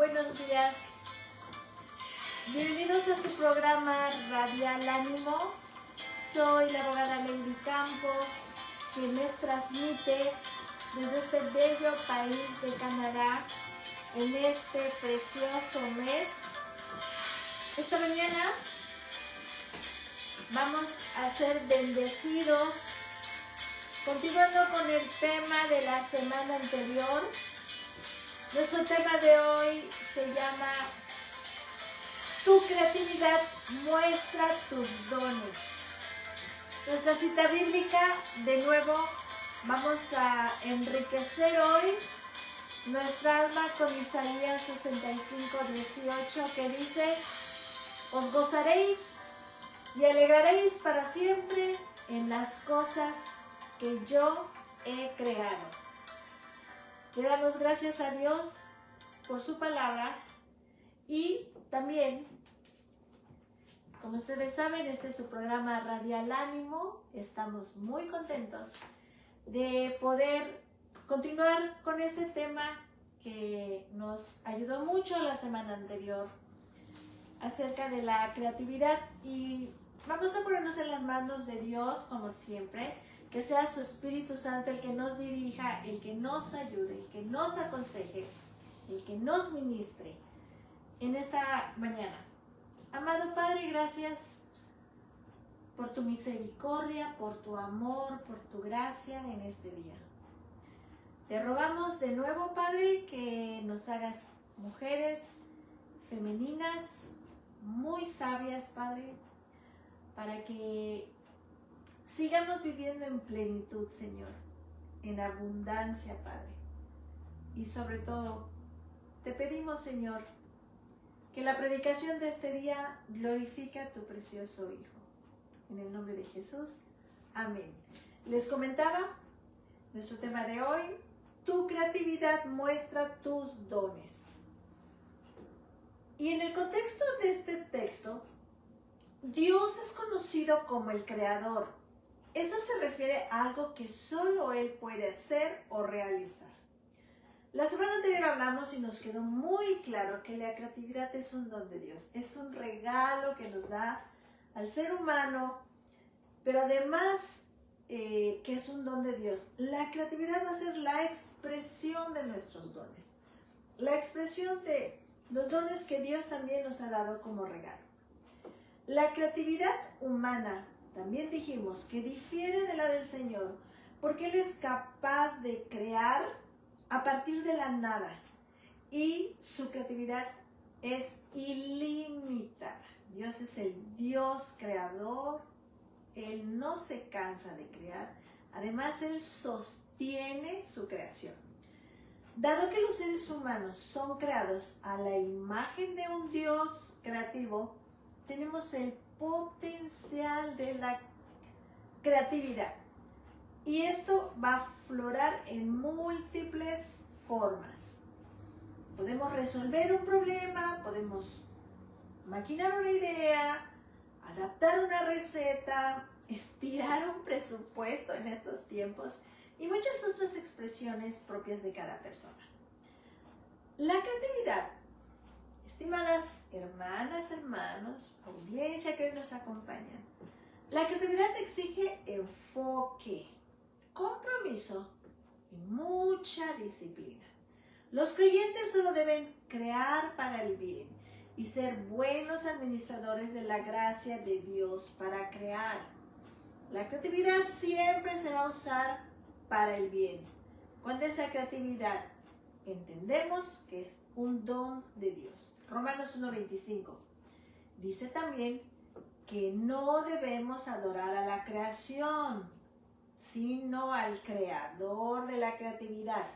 Buenos días. Bienvenidos a su programa Radial Ánimo. Soy la abogada Lady Campos, quien les transmite desde este bello país de Canadá en este precioso mes. Esta mañana vamos a ser bendecidos, continuando con el tema de la semana anterior. Nuestro tema de hoy se llama Tu creatividad muestra tus dones. Nuestra cita bíblica, de nuevo, vamos a enriquecer hoy nuestra alma con Isaías 65:18, que dice: os gozaréis y alegraréis para siempre en las cosas que yo he creado. Le damos gracias a Dios por su palabra y también, como ustedes saben, este es su programa Radial Ánimo. Estamos muy contentos de poder continuar con este tema que nos ayudó mucho la semana anterior acerca de la creatividad, y vamos a ponernos en las manos de Dios como siempre. Que sea su Espíritu Santo el que nos dirija, el que nos ayude, el que nos aconseje, el que nos ministre en esta mañana. Amado Padre, gracias por tu misericordia, por tu amor, por tu gracia en este día. Te rogamos de nuevo, Padre, que nos hagas mujeres femeninas, muy sabias, Padre, para que sigamos viviendo en plenitud, Señor, en abundancia, Padre. Y sobre todo, te pedimos, Señor, que la predicación de este día glorifique a tu precioso Hijo. En el nombre de Jesús, amén. Les comentaba, nuestro tema de hoy: tu creatividad muestra tus dones. Y en el contexto de este texto, Dios es conocido como el Creador. Esto se refiere a algo que solo Él puede hacer o realizar. La semana anterior hablamos y nos quedó muy claro que la creatividad es un don de Dios. Es un regalo que nos da al ser humano, pero además que es un don de Dios. La creatividad va a ser la expresión de nuestros dones. La expresión de los dones que Dios también nos ha dado como regalo. La creatividad humana, también dijimos, que difiere de la del Señor, porque Él es capaz de crear a partir de la nada y su creatividad es ilimitada. Dios es el Dios creador, Él no se cansa de crear, además Él sostiene su creación. Dado que los seres humanos son creados a la imagen de un Dios creativo, tenemos el potencial de la creatividad, y esto va a aflorar en múltiples formas. Podemos resolver un problema, podemos maquinar una idea, adaptar una receta, estirar un presupuesto en estos tiempos y muchas otras expresiones propias de cada persona. La creatividad, estimadas hermanas, hermanos, audiencia que hoy nos acompañan, la creatividad exige enfoque, compromiso y mucha disciplina. Los creyentes solo deben crear para el bien y ser buenos administradores de la gracia de Dios para crear. La creatividad siempre se va a usar para el bien. Cuando esa creatividad entendemos que es un don de Dios. Romanos 1:25 dice también que no debemos adorar a la creación, sino al creador de la creatividad.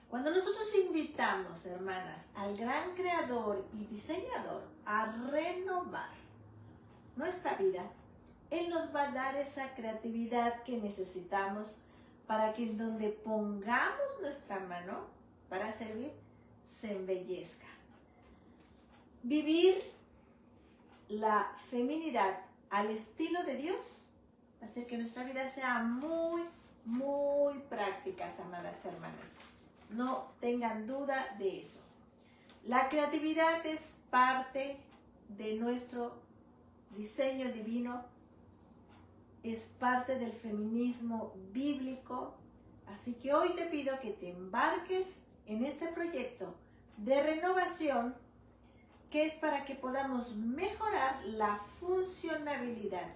Cuando nosotros invitamos, hermanas, al gran creador y diseñador a renovar nuestra vida, Él nos va a dar esa creatividad que necesitamos para que en donde pongamos nuestra mano para servir, se embellezca. Vivir la feminidad al estilo de Dios va a hacer que nuestra vida sea muy, muy práctica, amadas hermanas. No tengan duda de eso. La creatividad es parte de nuestro diseño divino, es parte del feminismo bíblico, así que hoy te pido que te embarques en este proyecto de renovación que es para que podamos mejorar la funcionabilidad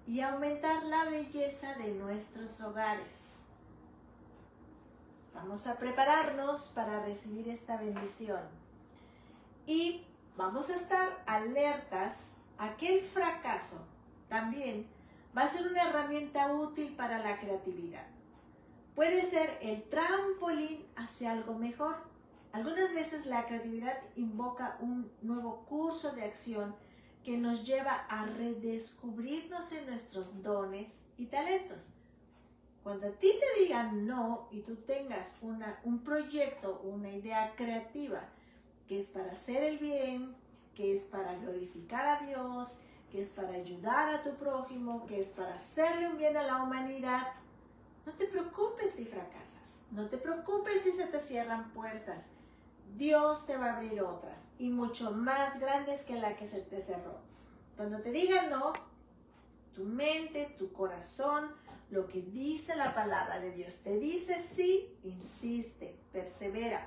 y aumentar la belleza de nuestros hogares. Vamos a prepararnos para recibir esta bendición y vamos a estar alertas a que el fracaso también va a ser una herramienta útil para la creatividad. Puede ser el trampolín hacia algo mejor. Algunas veces la creatividad invoca un nuevo curso de acción que nos lleva a redescubrirnos en nuestros dones y talentos. Cuando a ti te digan no y tú tengas un proyecto, una idea creativa que es para hacer el bien, que es para glorificar a Dios, que es para ayudar a tu prójimo, que es para hacerle un bien a la humanidad, no te preocupes si fracasas, no te preocupes si se te cierran puertas. Dios te va a abrir otras y mucho más grandes que la que se te cerró. Cuando te digan no, tu mente, tu corazón, lo que dice la palabra de Dios te dice sí, insiste, persevera.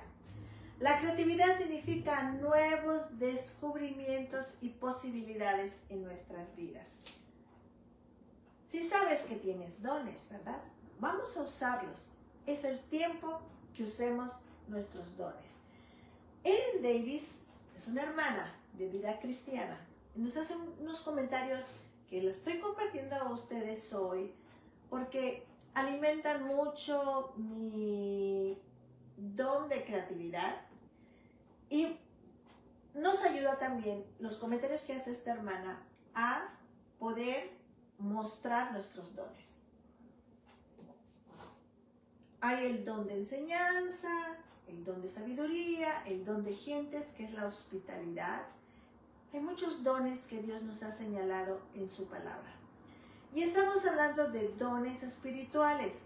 La creatividad significa nuevos descubrimientos y posibilidades en nuestras vidas. Si sabes que tienes dones, ¿verdad? Vamos a usarlos. Es el tiempo que usemos nuestros dones. Ellen Davis es una hermana de vida cristiana. Nos hace unos comentarios que los estoy compartiendo a ustedes hoy porque alimentan mucho mi don de creatividad y nos ayuda también los comentarios que hace esta hermana a poder mostrar nuestros dones. Hay el don de enseñanza, el don de sabiduría, el don de gentes, que es la hospitalidad. Hay muchos dones que Dios nos ha señalado en su palabra. Y estamos hablando de dones espirituales.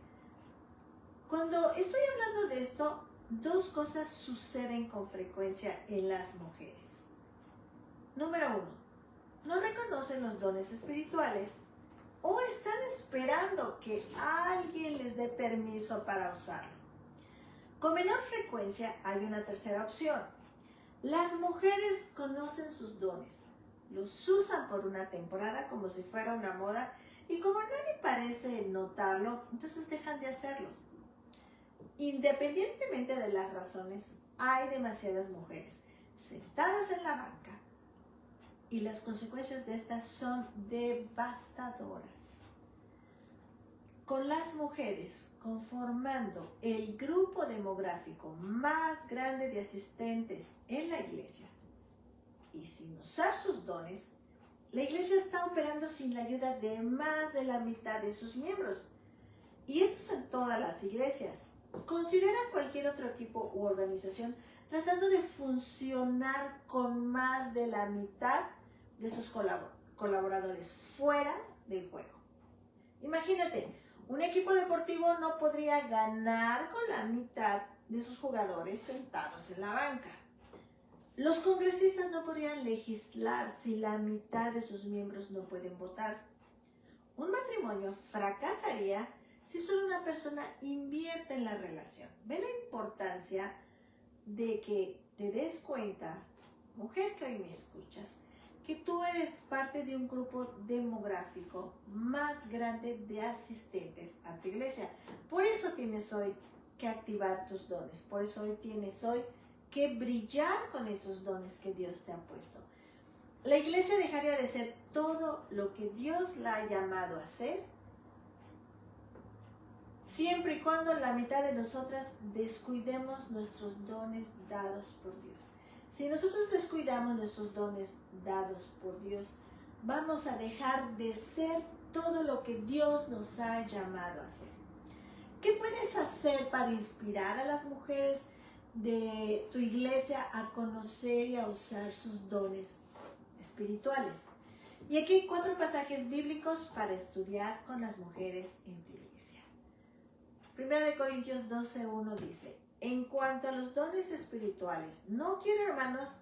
Cuando estoy hablando de esto, dos cosas suceden con frecuencia en las mujeres. Número uno, no reconocen los dones espirituales o están esperando que alguien les dé permiso para usarlo. Con menor frecuencia hay una tercera opción. Las mujeres conocen sus dones, los usan por una temporada como si fuera una moda y como nadie parece notarlo, entonces dejan de hacerlo. Independientemente de las razones, hay demasiadas mujeres sentadas en la banca y las consecuencias de estas son devastadoras. Con las mujeres conformando el grupo demográfico más grande de asistentes en la iglesia y sin usar sus dones, la iglesia está operando sin la ayuda de más de la mitad de sus miembros. Y eso es en todas las iglesias. Considera cualquier otro equipo u organización tratando de funcionar con más de la mitad de sus colaboradores fuera del juego. Imagínate, un equipo deportivo no podría ganar con la mitad de sus jugadores sentados en la banca. Los congresistas no podrían legislar si la mitad de sus miembros no pueden votar. Un matrimonio fracasaría si solo una persona invierte en la relación. Ve la importancia de que te des cuenta, mujer que hoy me escuchas, que tú eres parte de un grupo demográfico más grande de asistentes a tu iglesia. Por eso tienes hoy que activar tus dones. Por eso hoy tienes hoy que brillar con esos dones que Dios te ha puesto. La iglesia dejaría de ser todo lo que Dios la ha llamado a ser siempre y cuando la mitad de nosotras descuidemos nuestros dones dados por Dios. Si nosotros descuidamos nuestros dones dados por Dios, vamos a dejar de ser todo lo que Dios nos ha llamado a ser. ¿Qué puedes hacer para inspirar a las mujeres de tu iglesia a conocer y a usar sus dones espirituales? Y aquí hay 4 pasajes bíblicos para estudiar con las mujeres en tu iglesia. 1 Corintios 12:1 dice: en cuanto a los dones espirituales, no quiero, hermanos,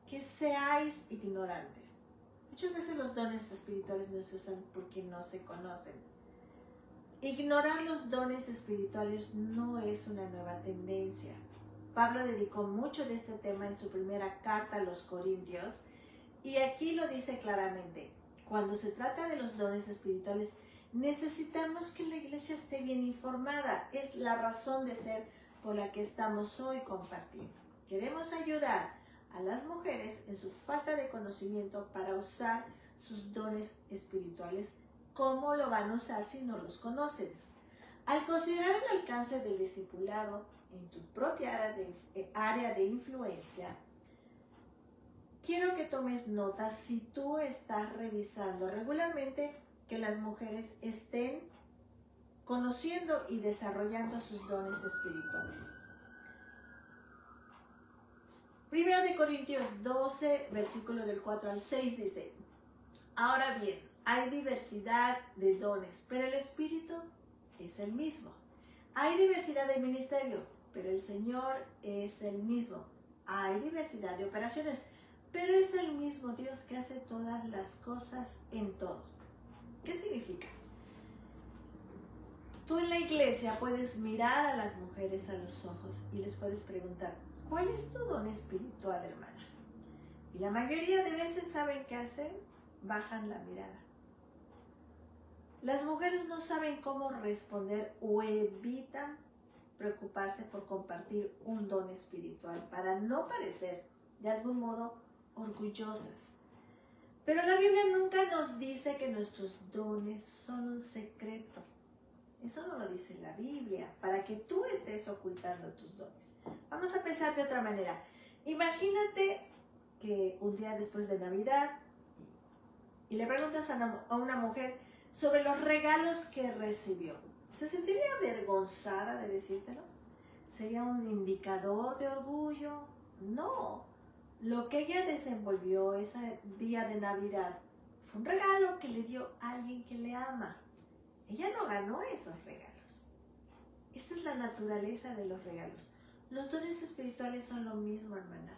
que seáis ignorantes. Muchas veces los dones espirituales no se usan porque no se conocen. Ignorar los dones espirituales no es una nueva tendencia. Pablo dedicó mucho de este tema en su primera carta a los Corintios y aquí lo dice claramente. Cuando se trata de los dones espirituales, necesitamos que la iglesia esté bien informada. Es la razón de ser por la que estamos hoy compartiendo. Queremos ayudar a las mujeres en su falta de conocimiento para usar sus dones espirituales. ¿Cómo lo van a usar si no los conoces? Al considerar el alcance del discipulado en tu propia área de influencia, quiero que tomes nota si tú estás revisando regularmente que las mujeres estén conociendo y desarrollando sus dones espirituales. 1 Corintios 12, versículo del 4 al 6 dice: ahora bien, hay diversidad de dones, pero el Espíritu es el mismo. Hay diversidad de ministerio, pero el Señor es el mismo. Hay diversidad de operaciones, pero es el mismo Dios que hace todas las cosas en todo. ¿Qué significa? Tú en la iglesia puedes mirar a las mujeres a los ojos y les puedes preguntar: ¿cuál es tu don espiritual, hermana? Y la mayoría de veces, ¿saben qué hacen? Bajan la mirada. Las mujeres no saben cómo responder o evitan preocuparse por compartir un don espiritual para no parecer de algún modo orgullosas. Pero la Biblia nunca nos dice que nuestros dones son un secreto. Eso no lo dice la Biblia, para que tú estés ocultando tus dones. Vamos a pensar de otra manera. Imagínate que un día después de Navidad y le preguntas a una mujer sobre los regalos que recibió. ¿Se sentiría avergonzada de decírtelo? ¿Sería un indicador de orgullo? No. Lo que ella desenvolvió ese día de Navidad fue un regalo que le dio a alguien que le ama. Ella no ganó esos regalos. Esa es la naturaleza de los regalos. Los dones espirituales son lo mismo, hermana.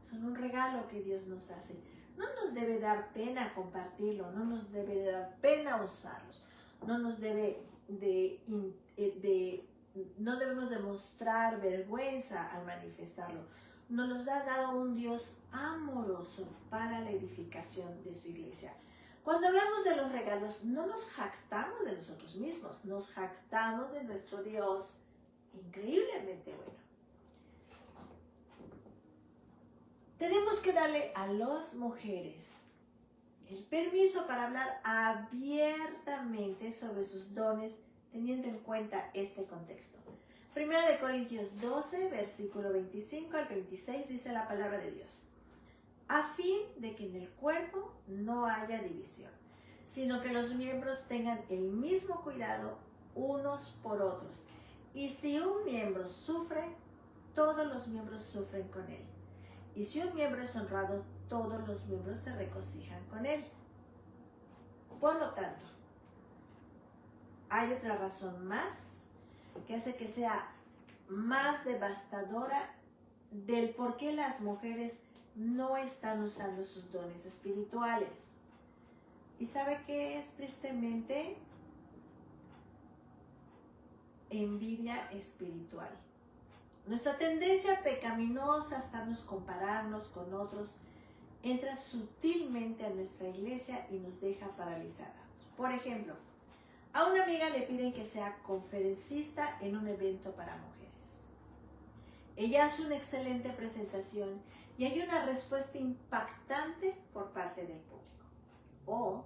Son un regalo que Dios nos hace. No nos debe dar pena compartirlo, no nos debe dar pena usarlos, no debemos demostrar vergüenza al manifestarlo. Nos ha dado un Dios amoroso para la edificación de su iglesia. Cuando hablamos de los regalos, no nos jactamos de nosotros mismos, nos jactamos de nuestro Dios increíblemente bueno. Tenemos que darle a las mujeres el permiso para hablar abiertamente sobre sus dones, teniendo en cuenta este contexto. 1 Corintios 12, versículo 25 al 26 dice la palabra de Dios: a fin de que en el cuerpo no haya división, sino que los miembros tengan el mismo cuidado unos por otros. Y si un miembro sufre, todos los miembros sufren con él. Y si un miembro es honrado, todos los miembros se regocijan con él. Por lo tanto, hay otra razón más que hace que sea más devastadora del por qué las mujeres no están usando sus dones espirituales. ¿Y sabe qué es? Tristemente, envidia espiritual. Nuestra tendencia pecaminosa a estarnos compararnos con otros entra sutilmente a nuestra iglesia y nos deja paralizadas. Por ejemplo, a una amiga le piden que sea conferencista en un evento para mujeres. Ella hace una excelente presentación y hay una respuesta impactante por parte del público. O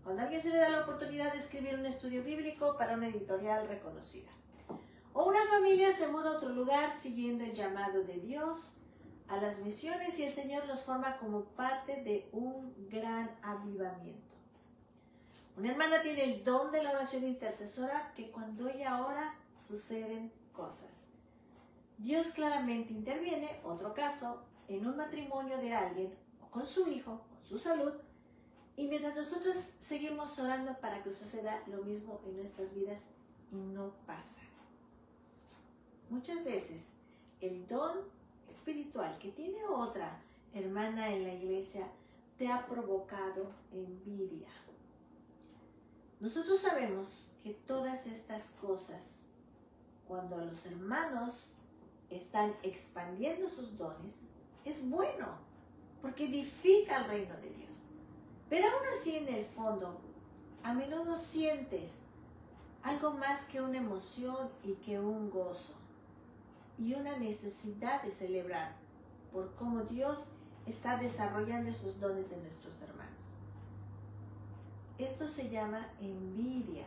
cuando a alguien se le da la oportunidad de escribir un estudio bíblico para una editorial reconocida. O una familia se muda a otro lugar siguiendo el llamado de Dios a las misiones y el Señor los forma como parte de un gran avivamiento. Una hermana tiene el don de la oración intercesora que cuando ella ora suceden cosas. Dios claramente interviene, otro caso, en un matrimonio de alguien o con su hijo, con su salud, y mientras nosotros seguimos orando para que suceda lo mismo en nuestras vidas y no pasa. muchas veces el don espiritual que tiene otra hermana en la iglesia te ha provocado envidia. Nosotros sabemos que todas estas cosas, cuando los hermanos están expandiendo sus dones, es bueno, porque edifica el reino de Dios. Pero aún así, en el fondo, a menudo sientes algo más que una emoción y que un gozo, y una necesidad de celebrar por cómo Dios está desarrollando esos dones en nuestros hermanos. Esto se llama envidia.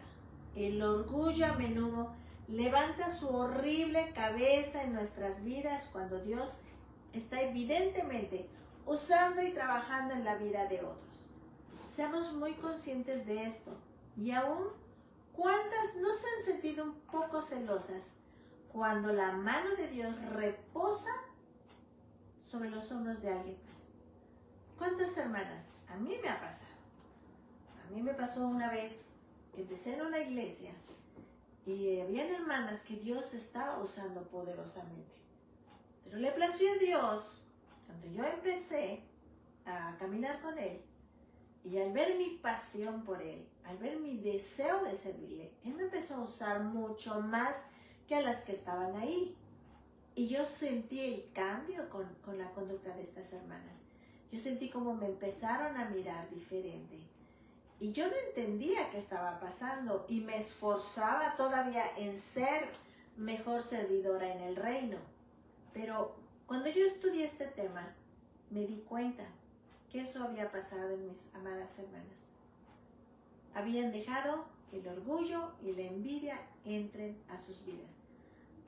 El orgullo a menudo levanta su horrible cabeza en nuestras vidas cuando Dios está evidentemente usando y trabajando en la vida de otros. Seamos muy conscientes de esto. Y aún, ¿cuántas no se han sentido un poco celosas cuando la mano de Dios reposa sobre los hombros de alguien más? ¿Cuántas hermanas? A mí me ha pasado. A mí me pasó una vez que empecé en una iglesia y habían hermanas que Dios estaba usando poderosamente. Pero le plació a Dios, cuando yo empecé a caminar con Él, y al ver mi pasión por Él, al ver mi deseo de servirle, Él me empezó a usar mucho más que a las que estaban ahí. Y yo sentí el cambio con la conducta de estas hermanas. Yo sentí como me empezaron a mirar diferente. Y yo no entendía qué estaba pasando y me esforzaba todavía en ser mejor servidora en el reino. Pero cuando yo estudié este tema, me di cuenta que eso había pasado en mis amadas hermanas. Habían dejado que el orgullo y la envidia entren a sus vidas.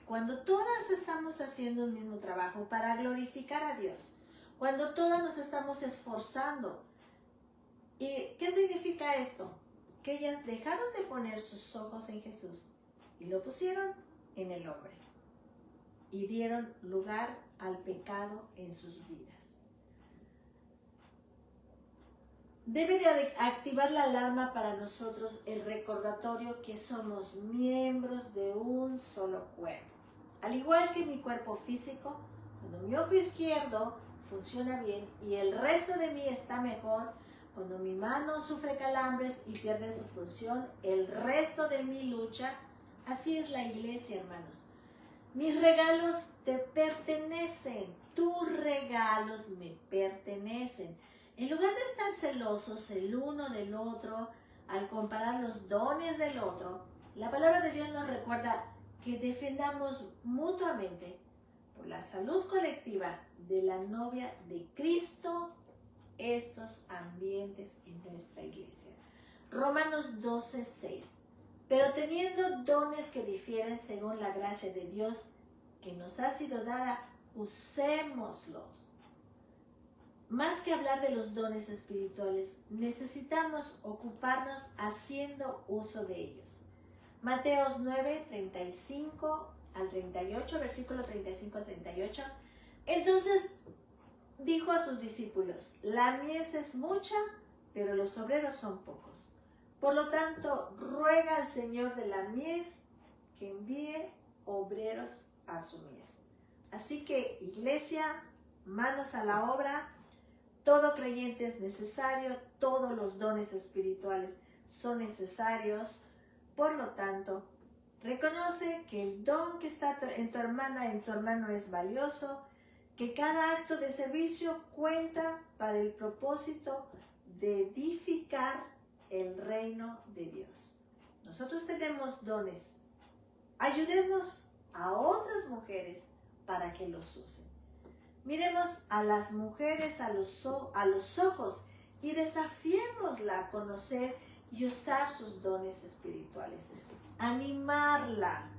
Cuando todas estamos haciendo un mismo trabajo para glorificar a Dios, cuando todas nos estamos esforzando, ¿y qué significa esto? Que ellas dejaron de poner sus ojos en Jesús y lo pusieron en el hombre y dieron lugar al pecado en sus vidas. Debe de activar la alarma para nosotros el recordatorio que somos miembros de un solo cuerpo. Al igual que mi cuerpo físico, cuando mi ojo izquierdo funciona bien y el resto de mí está mejor, cuando mi mano sufre calambres y pierde su función, el resto de mí lucha. Así es la iglesia, hermanos. Mis regalos te pertenecen, tus regalos me pertenecen. En lugar de estar celosos el uno del otro, al comparar los dones del otro, la palabra de Dios nos recuerda que defendamos mutuamente por la salud colectiva de la novia de Cristo estos ambientes en nuestra iglesia. Romanos 12:6. Pero teniendo dones que difieren según la gracia de Dios que nos ha sido dada, usémoslos. Más que hablar de los dones espirituales, necesitamos ocuparnos haciendo uso de ellos. Mateos 9, 35 al 38, versículo 35 al 38. Entonces dijo a sus discípulos: la mies es mucha, pero los obreros son pocos. Por lo tanto, ruega al Señor de la mies que envíe obreros a su mies. Así que, iglesia, manos a la obra. Todo creyente es necesario, todos los dones espirituales son necesarios. Por lo tanto, reconoce que el don que está en tu hermana, en tu hermano es valioso, que cada acto de servicio cuenta para el propósito de edificar el reino de Dios. Nosotros tenemos dones. Ayudemos a otras mujeres para que los usen. Miremos a las mujeres a los ojos y desafiémosla a conocer y usar sus dones espirituales. Animarla,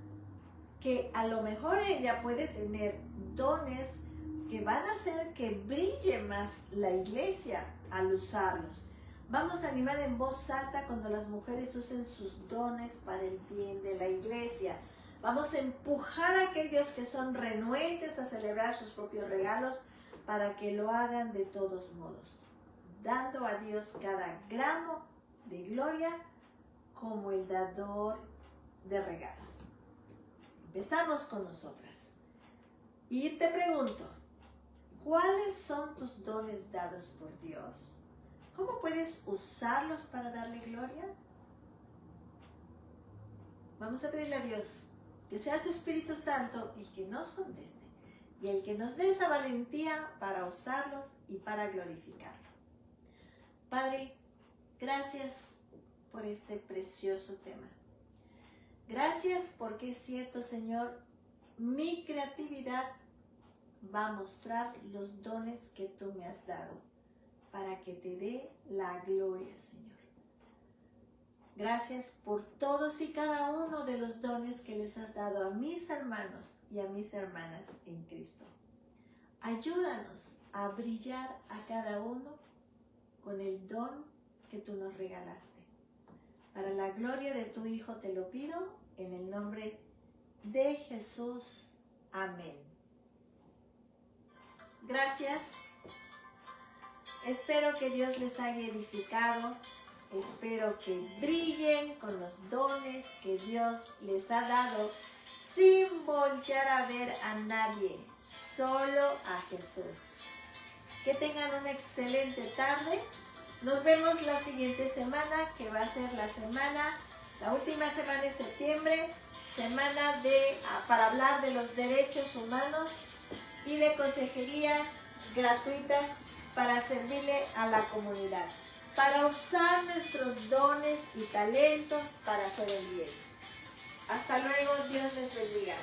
que a lo mejor ella puede tener dones que van a hacer que brille más la iglesia al usarlos. Vamos a animar en voz alta cuando las mujeres usen sus dones para el bien de la iglesia. Vamos a empujar a aquellos que son renuentes a celebrar sus propios regalos para que lo hagan de todos modos, dando a Dios cada gramo de gloria como el dador de regalos. Empezamos con nosotras. Y te pregunto, ¿cuáles son tus dones dados por Dios? ¿Cómo puedes usarlos para darle gloria? Vamos a pedirle a Dios que sea su Espíritu Santo el que nos conteste y el que nos dé esa valentía para usarlos y para glorificarlo. Padre, gracias por este precioso tema. Gracias porque es cierto, Señor, mi creatividad va a mostrar los dones que tú me has dado para que te dé la gloria, Señor. Gracias por todos y cada uno de los dones que les has dado a mis hermanos y a mis hermanas en Cristo. Ayúdanos a brillar a cada uno con el don que tú nos regalaste. Para la gloria de tu Hijo te lo pido, en el nombre de Jesús. Amén. Gracias. Espero que Dios les haya edificado. Espero que brillen con los dones que Dios les ha dado sin voltear a ver a nadie, solo a Jesús. Que tengan una excelente tarde. Nos vemos la siguiente semana, que va a ser la última semana de septiembre, semana para hablar de los derechos humanos y de consejerías gratuitas para servirle a la comunidad, para usar nuestros dones y talentos para hacer el bien. Hasta luego, Dios les bendiga.